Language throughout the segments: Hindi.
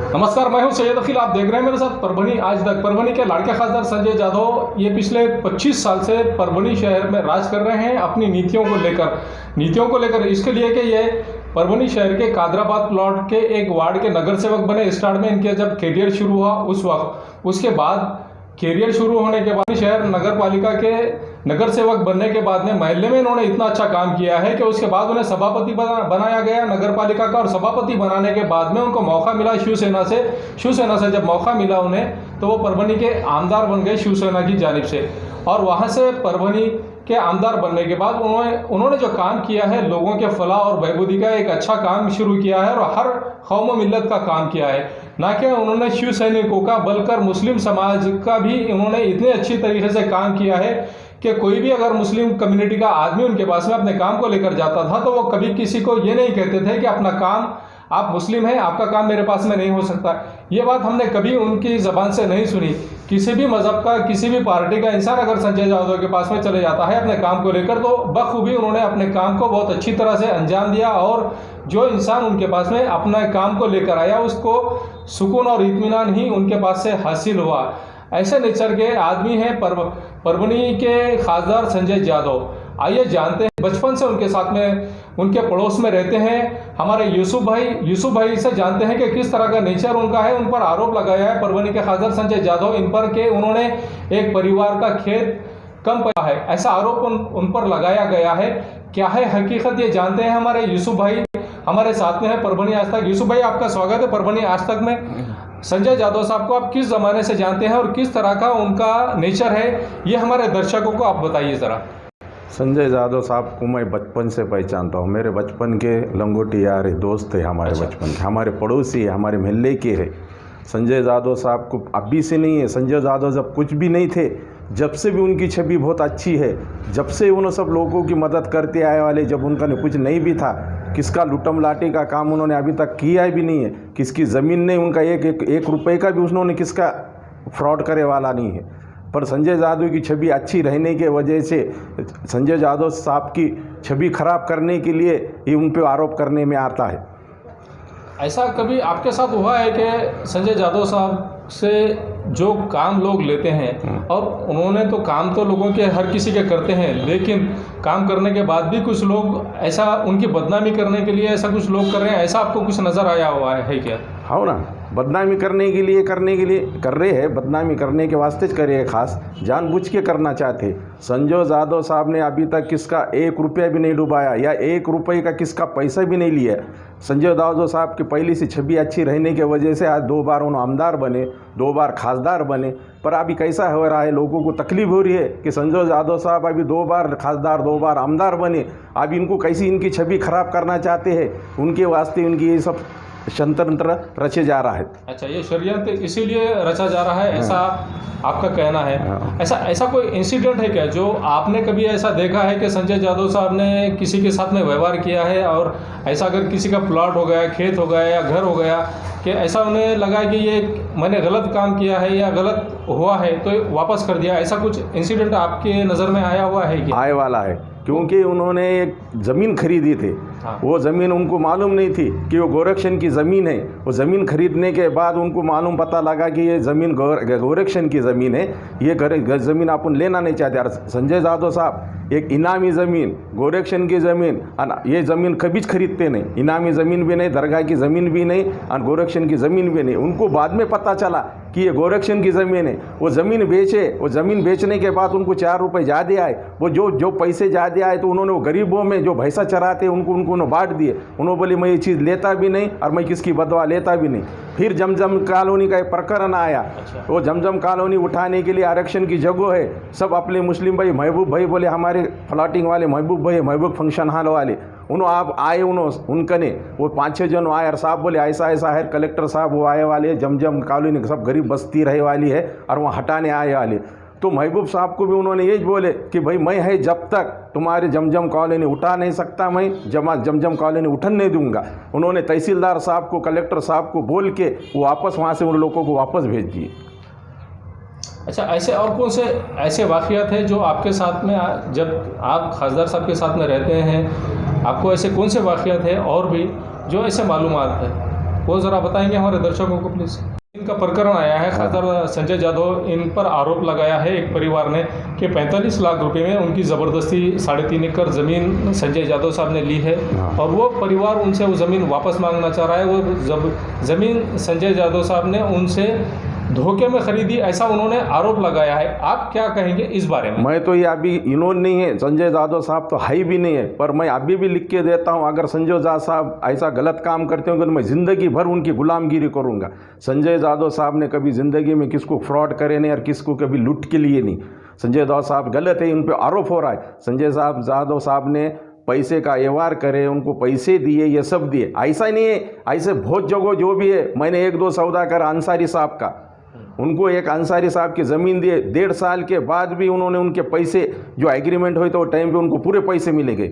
नमस्कार, मैं हूं सैयद अखिल। आप देख रहे हैं मेरे साथ परभनी आज तक। परभनी के लाड़के खासदार संजय जाधव ये पिछले 25 साल से परभनी शहर में राज कर रहे हैं अपनी नीतियों को लेकर इसके लिए कि ये परभनी शहर के कादराबाद प्लॉट के एक वार्ड के नगर सेवक बने। स्टार्ट में इनके जब कैरियर शुरू हुआ उस वक्त, उसके बाद कैरियर शुरू होने के बाद शहर नगर पालिका के नगर सेवक बनने के बाद में महल्ले में इन्होंने इतना अच्छा काम किया है कि उसके बाद उन्हें सभापति बनाया गया नगर पालिका का। और सभापति बनाने के बाद में उनको मौका मिला शिवसेना से जब मौका मिला उन्हें, तो वो परभनी के आमदार बन गए शिवसेना की जानिब से। और वहाँ से परभनी के आमदार बनने के बाद उन्होंने जो काम किया है, लोगों के फलाह और बहबूदी का एक अच्छा काम शुरू किया है और हर कौम मिल्लत का काम किया है। ना कि उन्होंने शिव सैनिकों का बल्कि मुस्लिम समाज का भी उन्होंने इतने अच्छी तरीके से काम किया है कि कोई भी अगर मुस्लिम कम्युनिटी का आदमी उनके पास में अपने काम को लेकर जाता था तो वो कभी किसी को ये नहीं कहते थे कि अपना काम, आप मुस्लिम हैं, आपका काम मेरे पास में नहीं हो सकता। ये बात हमने कभी उनकी ज़बान से नहीं सुनी। किसी भी मज़हब का, किसी भी पार्टी का इंसान अगर संजय जाधव के पास में चले जाता है अपने काम को लेकर, तो बखूबी उन्होंने अपने काम को बहुत अच्छी तरह से अंजाम दिया। और जो इंसान उनके पास में अपना काम को लेकर आया उसको सुकून और इत्मीनान ही उनके पास से हासिल हुआ। ऐसे नेचर के आदमी हैं परभनी के खासदार संजय जाधव। आइए जानते हैं, बचपन से उनके साथ में, उनके पड़ोस में रहते हैं हमारे यूसुफ भाई से जानते हैं कि किस तरह का नेचर उनका है। उन पर आरोप लगाया है परभनी के खासदार संजय जाधव इन पर कि उन्होंने एक परिवार का खेत कम पाया है, ऐसा आरोप उन पर लगाया गया है। क्या है हकीकत, ये जानते हैं। हमारे यूसुफ भाई हमारे साथ में है परभनी आज तक। यूसुफ भाई, आपका स्वागत है परभनी आज तक में। संजय जाधव साहब को आप किस ज़माने से जानते हैं और किस तरह का उनका नेचर है, ये हमारे दर्शकों को आप बताइए ज़रा। संजय जाधव साहब को मैं बचपन से पहचानता हूँ। मेरे बचपन के लंगोटी यार दोस्त थे हमारे। अच्छा। बचपन के हमारे पड़ोसी है, हमारे मोहल्ले के है। संजय जाधव साहब को अभी से नहीं है, संजय जाधव जब कुछ भी नहीं थे, जब से भी उनकी छवि बहुत अच्छी है। जब से उन्होंने सब लोगों की मदद करते आए वाले, जब उनका कुछ नहीं भी था, किसका लुटम लाटे का काम उन्होंने अभी तक किया भी नहीं है। किसकी ज़मीन नहीं, उनका एक रुपये का भी उन्होंने किसका फ्रॉड करे वाला नहीं है। पर संजय जाधव की छवि अच्छी रहने के वजह से संजय जाधव साहब की छवि खराब करने के लिए ये उन पर आरोप करने में आता है। ऐसा कभी आपके साथ हुआ है कि संजय जाधव साहब से जो काम लोग लेते हैं, और उन्होंने तो काम तो लोगों के हर किसी के करते हैं, लेकिन काम करने के बाद भी कुछ लोग ऐसा उनकी बदनामी करने के लिए ऐसा कुछ लोग कर रहे हैं, ऐसा आपको कुछ नज़र आया हुआ है क्या? हाँ ना, बदनामी करने के लिए कर रहे हैं, बदनामी करने के वास्ते कर रहे हैं, खास जानबूझ के करना चाहते। संजय जाधव साहब ने अभी तक किसका 1 रुपया भी नहीं डुबाया या 1 रुपये का किसका पैसा भी नहीं लिया। संजय जाधव साहब की पहली से छवि अच्छी रहने की वजह से आज 2 बार उन्होंने आमदार बने, 2 बार खासदार बने। पर अभी कैसा हो रहा है, लोगों को तकलीफ हो रही है कि संजय जाधव साहब अभी 2 बार खासदार, 2 बार आमदार बने, अभी इनको कैसी इनकी छवि खराब करना चाहते हैं। उनके वास्ते उनकी ये सब षड्यंत्र रचे जा रहा है। अच्छा, ये षड्यंत्र इसीलिए रचा जा रहा है, ऐसा आपका कहना है। ऐसा कोई इंसिडेंट है क्या जो आपने कभी ऐसा देखा है कि संजय जाधव साहब ने किसी के साथ में व्यवहार किया है, और ऐसा अगर किसी का प्लॉट हो गया, खेत हो गया या घर हो गया, कि ऐसा उन्हें लगा कि ये मैंने गलत काम किया है या गलत हुआ है तो वापस कर दिया, ऐसा कुछ इंसिडेंट आपके नज़र में आया हुआ है क्या? आए वाला है, क्योंकि उन्होंने एक ज़मीन खरीदी थी। हाँ। वो ज़मीन उनको मालूम नहीं थी कि वो गोरक्षण की ज़मीन है। वो ज़मीन खरीदने के बाद उनको मालूम पता लगा कि ये ज़मीन गोरक्षण की ज़मीन है, ये ज़मीन अपन लेना नहीं चाहते। और संजय जाधव साहब एक इनामी ज़मीन, गोरक्षण की ज़मीन, ये ज़मीन कभी खरीदते नहीं। इनामी ज़मीन भी नहीं, दरगाह की ज़मीन भी नहीं, और गोरक्षण की ज़मीन भी नहीं। उनको बाद में पता चला कि ये गोरक्षण की ज़मीन है। वो ज़मीन बेचे, वो ज़मीन बेचने के बाद उनको 4 रुपये ज़्यादा आए। वो जो पैसे ज़्यादा आए तो उन्होंने वो गरीबों में जो भैंसा चराते उनको बांट दिए। उन्होंने बोले मैं ये चीज़ लेता भी नहीं और मैं किसकी बदवा लेता भी नहीं। फिर जमजम कॉलोनी का एक प्रकरण आया। अच्छा। वो जमजम कॉलोनी उठाने के लिए आरक्षण की जगह है, सब अपने मुस्लिम भाई महबूब भाई बोले हमारे प्लॉटिंग वाले महबूब भाई, महबूब फंक्शन हॉल वाले, उन्होंने आप आए, उनकने वो 5-6 जन आए और साहब बोले ऐसा ऐसा है, कलेक्टर साहब वो आए वाले, जमजम कॉलोनी सब गरीब बस्ती रहे वाली है और वहाँ हटाने आए वाले। तो महबूब साहब को भी उन्होंने यही बोले कि भाई मैं है जब तक तुम्हारे जमजम कॉलोनी उठा नहीं सकता, मैं जमजम कॉलोनी उठन नहीं दूंगा। उन्होंने तहसीलदार साहब को, कलेक्टर साहब को बोल के वो वापस वहाँ से उन लोगों को वापस भेज दिए। अच्छा, ऐसे और कौन से ऐसे वाक़यात हैं जो आपके साथ में, जब आप खासदार साहब के साथ में रहते हैं, आपको ऐसे कौन से वाक़यात हैं और भी जो ऐसे मालूमात है? वो ज़रा बताएंगे हमारे दर्शकों को प्लीज़। इनका प्रकरण आया है, खासदार संजय जाधव इन पर आरोप लगाया है एक परिवार ने कि 45 लाख रुपए में उनकी ज़बरदस्ती 3.5 एकड़ ज़मीन संजय जाधव साहब ने ली है और वो परिवार उनसे वो ज़मीन वापस मांगना चाह रहा है। वो ज़मीन संजय जाधव साहब ने उनसे धोखे में खरीदी, ऐसा उन्होंने आरोप लगाया है। आप क्या कहेंगे इस बारे में? मैं तो ये अभी इन्होंने नहीं है, संजय जाधव साहब तो है भी नहीं है, पर मैं अभी भी लिख के देता हूँ, अगर संजय जाधव साहब ऐसा गलत काम करते होंगे तो मैं ज़िंदगी भर उनकी गुलामगिरी करूँगा। संजय जाधव साहब ने कभी ज़िंदगी में किसको फ्रॉड करे नहीं और किसको कभी लूट के लिए नहीं। संजय जाधव साहब गलत है, उन पर आरोप हो रहा है। संजय जाधव साहब ने पैसे का व्यवहार करे, उनको पैसे दिए, ये सब दिए, ऐसा नहीं है। ऐसे बहुत जगह जो भी है, मैंने 1-2 सौदा करा अंसारी साहब का, उनको एक अंसारी साहब की ज़मीन दिए, 1.5 साल के बाद भी उन्होंने उनके पैसे जो एग्रीमेंट हुए थे वो टाइम पे उनको पूरे पैसे मिले गए,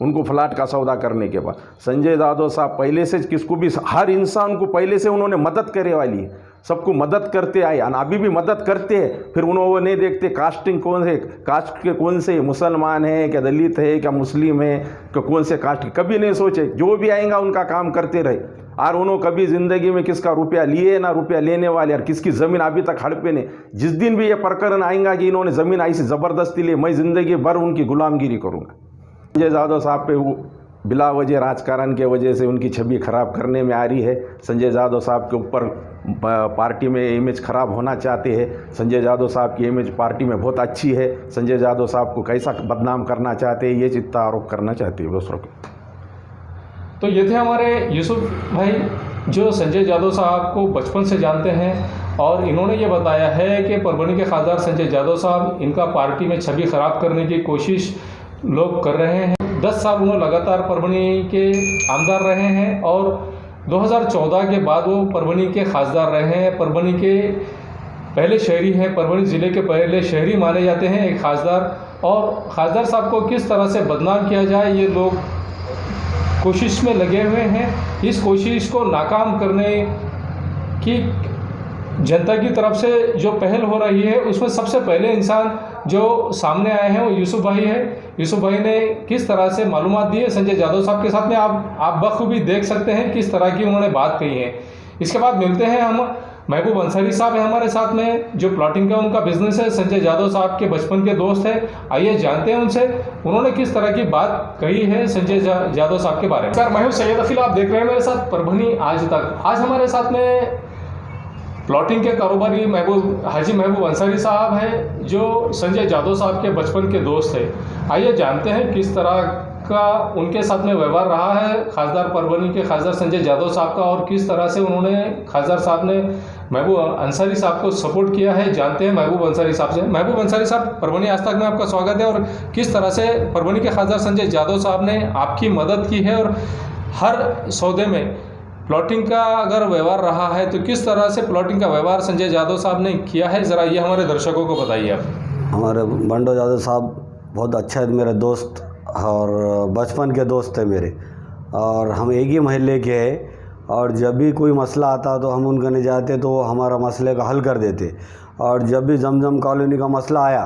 उनको फ्लैट का सौदा करने के बाद। संजय जाधव साहब पहले से किसको भी, हर इंसान को पहले से उन्होंने मदद करे वाली है, सबको मदद करते आए और अभी भी मदद करते हैं। फिर उन्होंने नहीं देखते कास्टिंग कौन है, कास्ट के कौन से, मुसलमान है क्या, दलित है क्या, मुस्लिम है क्या, कौन से कास्ट के, कभी नहीं सोचे। जो भी आएगा उनका काम करते रहे और उन्होंने कभी ज़िंदगी में किसका रुपया लिए ना रुपया लेने वाले और किसकी ज़मीन अभी तक हड़पे नहीं। जिस दिन भी ये प्रकरण आएगा कि इन्होंने ज़मीन ऐसी ज़बरदस्ती ली, मैं ज़िंदगी भर उनकी गुलामगिरी करूँगा। संजय जाधव साहब पे वो बिला वजह राजकारण के वजह से उनकी छवि खराब करने में आ रही है। संजय जाधव साहब के ऊपर पार्टी में इमेज खराब होना चाहते हैं। संजय जाधव साहब की इमेज पार्टी में बहुत अच्छी है, संजय जाधव साहब को कैसा बदनाम करना चाहते हैं, ये चित्ता आरोप करना चाहते हैं दूसरों को। तो ये थे हमारे यूसुफ भाई, जो संजय जाधव साहब को बचपन से जानते हैं और इन्होंने ये बताया है कि परभनी के खासदार संजय जाधव साहब इनका पार्टी में छवि खराब करने की कोशिश लोग कर रहे हैं। 10 साल उन्होंने लगातार परभनी के आमदार रहे हैं और 2014 के बाद वो परभनी के खासदार रहे हैं। परभनी के पहले शहरी हैं, परभनी ज़िले के पहले शहरी माने जाते हैं एक खासदार। और खासदार साहब को किस तरह से बदनाम किया जाए, ये लोग कोशिश में लगे हुए हैं। इस कोशिश को नाकाम करने की जनता की तरफ से जो पहल हो रही है, उसमें सबसे पहले इंसान जो सामने आए हैं वो यूसुफ भाई है। यूसुफ भाई ने किस तरह से मालूमात दी है संजय जाधव साहब के साथ में, आप बखूबी देख सकते हैं किस तरह की उन्होंने बात कही है। इसके बाद मिलते हैं हम, महबूब अंसारी साहब है हमारे साथ में, जो प्लॉटिंग का उनका बिजनेस है, संजय जाधव साहब के बचपन के दोस्त है। आइए जानते हैं उनसे उन्होंने किस तरह की बात कही है संजय जाधव साहब के बारे में। सर, मैं हूं सैयद अखिल, आप देख रहे हैं मेरे साथ परभनी आज तक। आज हमारे साथ में प्लॉटिंग के कारोबारी हाजी महबूब अंसारी साहब हैं, जो संजय जाधव साहब के बचपन के दोस्त है। आइए जानते हैं किस तरह का उनके साथ में व्यवहार रहा है खासदार परभनी के खासदार संजय जाधव साहब का और किस तरह से उन्होंने खासदार साहब ने महबूब अंसारी साहब को सपोर्ट किया है। जानते हैं महबूब अंसारी साहब से। महबूब अंसारी साहब, परभनी आज तक में आपका स्वागत है। और किस तरह से परभनी के खासदार संजय जाधव साहब ने आपकी मदद की है और हर सौदे में प्लॉटिंग का अगर व्यवहार रहा है तो किस तरह से प्लॉटिंग का व्यवहार संजय जाधव साहब ने किया है, ज़रा ये हमारे दर्शकों को बताइए आप। हमारे बंडो जाधव साहब बहुत अच्छा है, मेरे दोस्त और बचपन के दोस्त है मेरे, और हम एक ही महल्ले के हैं। और जब भी कोई मसला आता तो हम उनके नहीं जाते तो वो हमारा मसले का हल कर देते। और जब भी जमजम कॉलोनी का मसला आया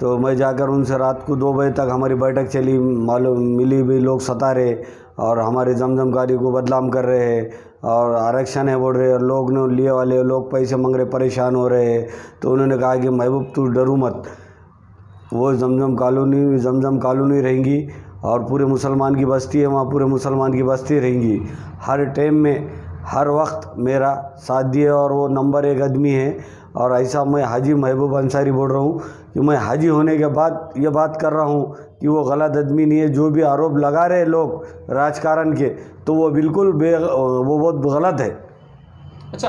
तो मैं जाकर उनसे रात को 2 बजे तक हमारी बैठक चली, मालूम मिली भी लोग सता रहे और हमारे जमजम गाड़ी को बदनाम कर रहे हैं और आरक्षण है बोल रहे, और लोग ने लिए वाले लोग पैसे मांग रहे, परेशान हो रहे हैं। तो उन्होंने कहा कि महबूब तू डरू मत, वो जमजम कॉलोनी रहेंगी और पूरे मुसलमान की बस्ती है, वहाँ पूरे मुसलमान की बस्ती रहेंगी। हर टाइम में हर वक्त मेरा साथ दिए और वो नंबर 1 आदमी है। और ऐसा मैं हाजी महबूब अंसारी बोल रहा हूँ कि मैं हाजी होने के बाद ये बात कर रहा हूँ कि वो गलत आदमी नहीं है। जो भी आरोप लगा रहे लोग राजकारण के, तो वो बिल्कुल वो बहुत गलत है। अच्छा,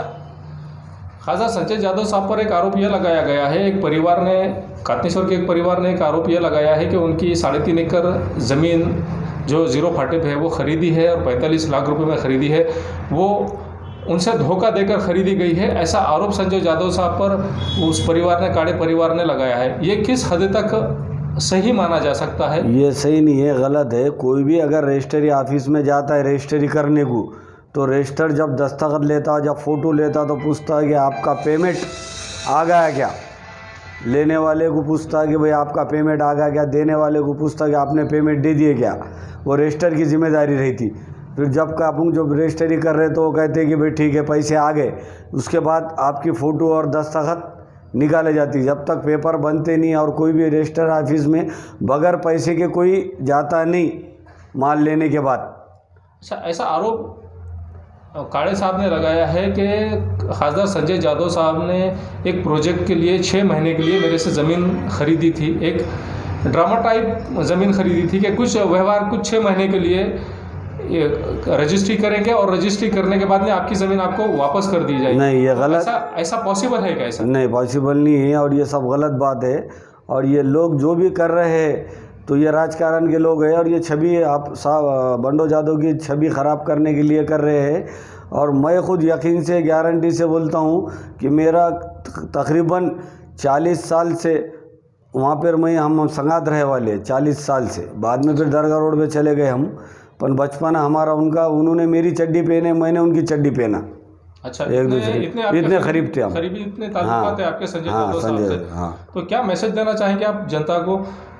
खासा संजय जाधव साहब पर एक आरोप यह लगाया गया है, एक परिवार ने, कातनेश्वर के एक परिवार ने एक आरोप यह लगाया है कि उनकी 3.5 एकड़ ज़मीन जो 0 पे है वो ख़रीदी है और 45 लाख रुपए में ख़रीदी है, वो उनसे धोखा देकर ख़रीदी गई है। ऐसा आरोप संजय जाधव साहब पर उस परिवार ने, काड़े परिवार ने लगाया है। ये किस हद तक सही माना जा सकता है? ये सही नहीं है, गलत है। कोई भी अगर रजिस्ट्री ऑफिस में जाता है रजिस्ट्री करने को, तो रजिस्टर जब दस्तखत लेता, जब फ़ोटो लेता तो पूछता है कि आपका पेमेंट आ गया क्या। लेने वाले को पूछता है कि भाई आपका पेमेंट आ गया क्या, देने वाले को पूछता है कि आपने पेमेंट दे दिए क्या। वो रजिस्टर की जिम्मेदारी रही थी। फिर जब का अपन जब रजिस्ट्री कर रहे तो वो कहते हैं कि भाई ठीक है पैसे आ गए, उसके बाद आपकी फ़ोटो और दस्तखत निकाले जाती। जब तक पेपर बनते नहीं और कोई भी रजिस्टर ऑफिस में बगैर पैसे के कोई जाता नहीं माल लेने के बाद। ऐसा आरोप काड़े साहब ने लगाया है कि खासदार संजय जादव साहब ने एक प्रोजेक्ट के लिए 6 महीने के लिए मेरे से ज़मीन खरीदी थी, एक ड्रामा टाइप ज़मीन खरीदी थी कि कुछ व्यवहार कुछ 6 महीने के लिए रजिस्ट्री करेंगे और रजिस्ट्री करने के बाद में आपकी ज़मीन आपको वापस कर दी जाएगी। नहीं, ये गलत, ऐसा पॉसिबल है क्या? ऐसा नहीं पॉसिबल नहीं है और ये सब गलत बात है। और ये लोग जो भी कर रहे हैं तो ये राजकारण के लोग हैं और ये छवि आप साहब बंडो जादव की छवि ख़राब करने के लिए कर रहे हैं। और मैं खुद यकीन से गारंटी से बोलता हूँ कि मेरा तकरीबन 40 साल से वहाँ पर हम संगात रहे वाले 40 साल से। बाद में फिर दरगाह रोड पे चले गए हम, पर बचपन हमारा उनका, उन्होंने मेरी चड्डी पहने, मैंने उनकी चड्डी पहना। अच्छा, एक दूसरे इतने करीब थे हम, करीबी इतने ताल्लुकात है आपके संजय जादव साहब से। हाँ। तो क्या मैसेज देना चाहेंगे आप जनता को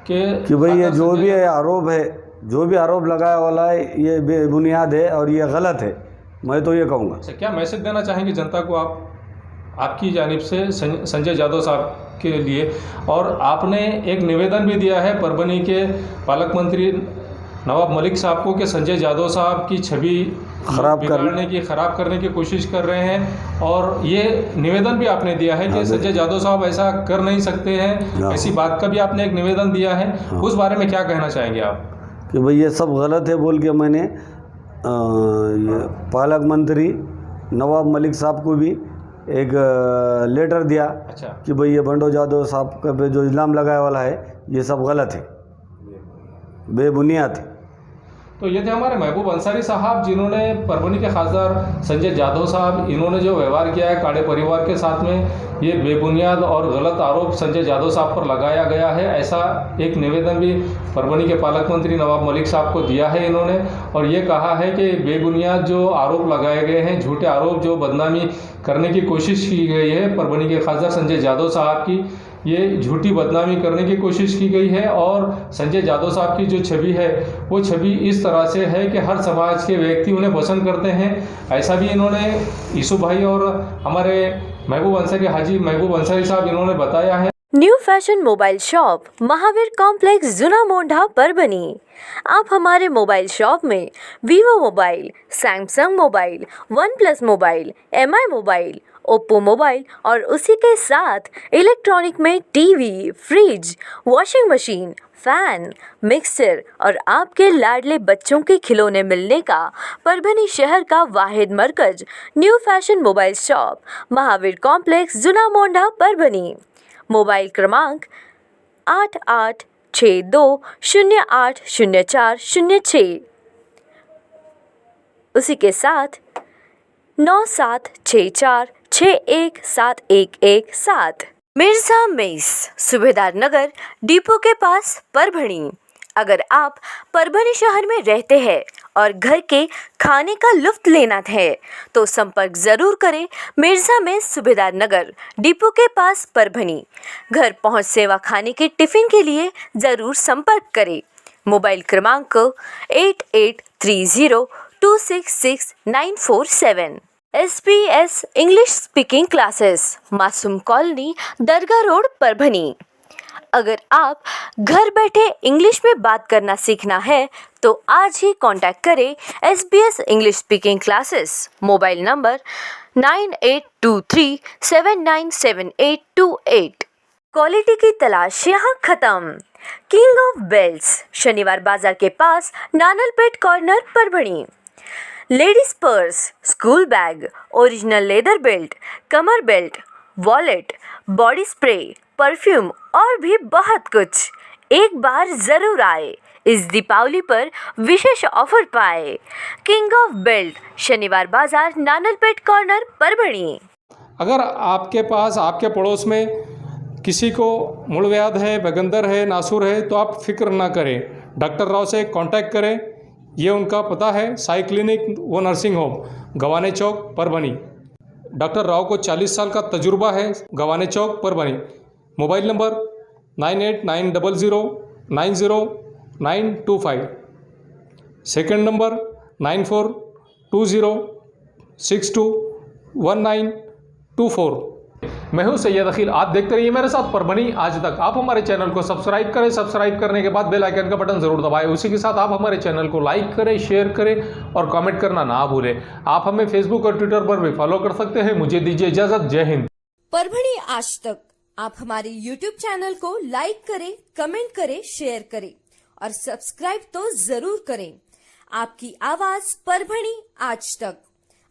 कि भाई ये जो भी है आरोप है, जो भी आरोप लगाया वाला है ये बेबुनियाद है और ये गलत है, मैं तो ये कहूँगा। अच्छा, क्या मैसेज देना चाहेंगे जनता को आप आपकी जानिब से संजय जादव साहब के लिए? और आपने एक निवेदन भी दिया है परभनी के पालक मंत्री नवाब मलिक साहब को कि संजय जादव साहब की छवि खराब करने की कोशिश कर रहे हैं, और ये निवेदन भी आपने दिया है कि संजय जादव साहब ऐसा कर नहीं सकते हैं, ऐसी बात का भी आपने एक निवेदन दिया है। उस बारे में क्या कहना चाहेंगे आप? कि भाई ये सब गलत है बोल के मैंने पालक मंत्री नवाब मलिक साहब को भी एक लेटर दिया। अच्छा। कि भाई ये बंडो जादव साहब का पे जो इल्ज़ाम लगाया वाला है ये सब गलत है, बेबुनियाद है। तो ये थे हमारे महबूब अंसारी साहब, जिन्होंने परभनी के खासदार संजय जादव साहब, इन्होंने जो व्यवहार किया है काड़े परिवार के साथ में, ये बेबुनियाद और गलत आरोप संजय जादव साहब पर लगाया गया है। ऐसा एक निवेदन भी परभनी के पालक मंत्री नवाब मलिक साहब को दिया है इन्होंने, और ये कहा है कि बेबुनियाद जो आरोप लगाए गए हैं, झूठे आरोप जो बदनामी करने की कोशिश की गई है परभनी के खासदार संजय जादव साहब की, ये झूठी बदनामी करने की कोशिश की गई है। और संजय जादव साहब की जो छवि है वो छवि इस तरह से है कि हर समाज के व्यक्ति उन्हें पसंद करते हैं। ऐसा भी इन्होंने यूसुफ भाई और हमारे महबूब अंसारी, हाजी महबूब अंसारी साहब, इन्होंने बताया है। New fashion mobile shop, Mahavir complex, Juna Mondha, Parbhani. आप हमारे मोबाइल शॉप में Vivo mobile, Samsung mobile, one plus mobile, MI mobile, Oppo mobile और उसी के साथ इलेक्ट्रॉनिक में TV, fridge, washing machine, fan, mixer और आपके लाडले बच्चों के खिलौने मिलने का परभनी शहर का Wahid Markaz new fashion mobile shop, Mahavir complex, Juna Mondha, Parbhani. Mobile क्रमांक 8862080406, उसी के साथ 9764617117। मिर्जा मेस, सुबेदार नगर, डिपो के पास, परभणी। अगर आप परभनी शहर में रहते हैं और घर के खाने का लुत्फ लेना है तो संपर्क ज़रूर करें मिर्जा मेस, सुबेदार नगर, डिपो के पास, परभनी। घर पहुंच सेवा खाने के टिफ़िन के लिए ज़रूर संपर्क करें। मोबाइल क्रमांक 8830266947। SBS इंग्लिश स्पीकिंग क्लासेस, मासूम कॉलोनी, दरगाह रोड, परभनी। अगर आप घर बैठे इंग्लिश में बात करना सीखना है तो आज ही कांटेक्ट करें SBS English speaking classes. Mobile number 9823797828। Quality की तलाश यहाँ खत्म। King of belts, Shaniwar Bazar के पास, Nanalpeth corner, Parbhani. Ladies purse, school bag, original leather belt, कमर belt, wallet, body spray, perfume और भी बहुत कुछ। एक बार ज़रूर आए, इस दीपावली पर विशेष ऑफर पाए। किंग ऑफ बेल्ट, शनिवार बाजार, नानलपेट कॉर्नर, परभणी। अगर आपके पास, आपके पड़ोस में किसी को मूलव्याध है, बगंदर है, नासूर है, तो आप फिक्र ना करें, डॉक्टर राव से कांटेक्ट करें। ये उनका पता है, साई क्लिनिक व nursing home, Gawane Chowk, Parbhani. Doctor Rao को 40 साल का तजुर्बा है, Gawane Chowk, Parbhani. Mobile number 9890090925। Second number 9420621924। मैं हूं सैयद अखिल, आप देखते रहिए मेरे साथ परभनी आज तक। आप हमारे चैनल को सब्सक्राइब करें, सब्सक्राइब करने के बाद बेल आइकन का बटन जरूर दबाएं। उसी के साथ आप हमारे चैनल को लाइक करें, शेयर करें और कमेंट करना ना भूलें। आप हमें फेसबुक और ट्विटर पर भी फॉलो कर सकते हैं। मुझे दीजिए इजाजत, जय हिंद। परभणी आज तक आप हमारे YouTube चैनल को लाइक करें, कमेंट करें, शेयर करें और सब्सक्राइब तो जरूर करें। आपकी आवाज परभणी आज तक।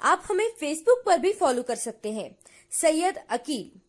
आप हमें फेसबुक पर भी फॉलो कर सकते हैं, सैयद अकील।